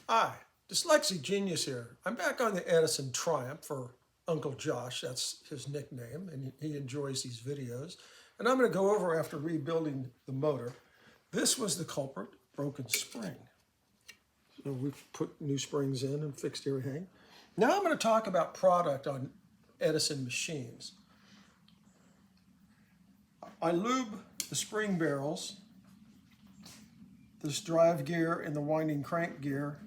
Hi, Dyslexic Genius here. I'm back on the Edison Triumph for Uncle Josh. That's his nickname, and he enjoys these videos. And I'm going to go over after rebuilding the motor. This was the culprit, broken spring. So we've put new springs in and fixed everything. Now I'm going to talk about product on Edison machines. I lube the spring barrels, this drive gear and the winding crank gear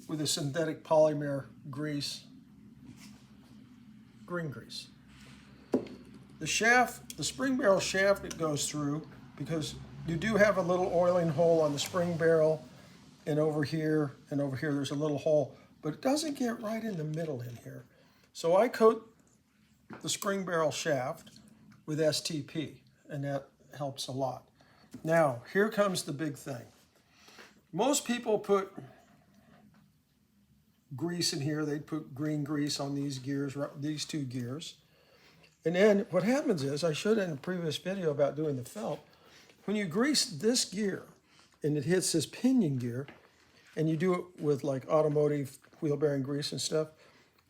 with a synthetic polymer grease, green grease. The shaft, the spring barrel shaft it goes through, because you do have a little oiling hole on the spring barrel, and over here there's a little hole, but it doesn't get right in the middle in here. So I coat the spring barrel shaft with STP, and that helps a lot. Now, here comes the big thing. Most people put grease in here. They'd put green grease on these gears, these two gears. And then what happens is, I showed in a previous video about doing the felt, when you grease this gear and it hits this pinion gear, and you do it with like automotive wheel bearing grease and stuff,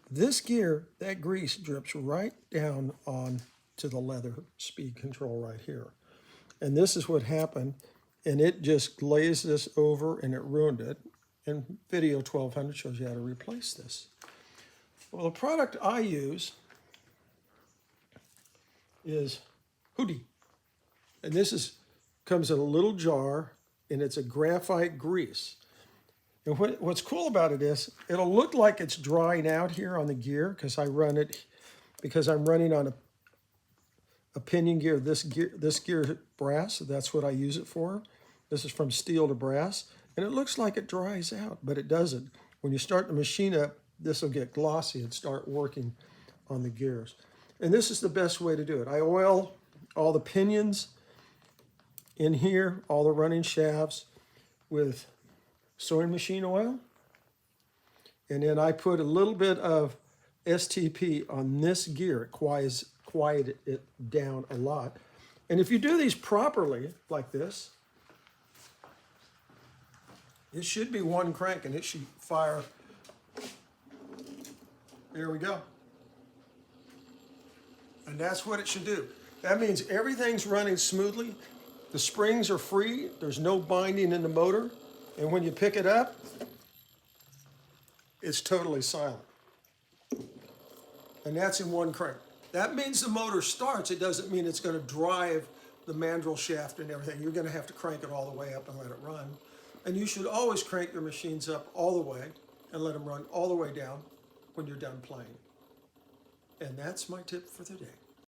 this gear, that grease drips right down on to the leather speed control right here. And this is what happened, and it just glazed this over and it ruined it. And video 1200 shows you how to replace this. Well, the product I use is Hootie. And this comes in a little jar, and it's a graphite grease. And what's cool about it is, it'll look like it's drying out here on the gear because I'm running on a pinion gear, this gear brass, that's what I use it for. This is from steel to brass, and it looks like it dries out, but it doesn't. When you start the machine up, this will get glossy and start working on the gears. And this is the best way to do it. I oil all the pinions in here, all the running shafts with sewing machine oil. And then I put a little bit of STP on this gear. It quiet it down a lot. And if you do these properly, like this, it should be one crank and it should fire. There we go. And that's what it should do. That means everything's running smoothly. The springs are free. There's no binding in the motor. And when you pick it up, it's totally silent. And that's in one crank. That means the motor starts. It doesn't mean it's going to drive the mandrel shaft and everything. You're going to have to crank it all the way up and let it run. And you should always crank your machines up all the way and let them run all the way down when you're done playing. And that's my tip for the day.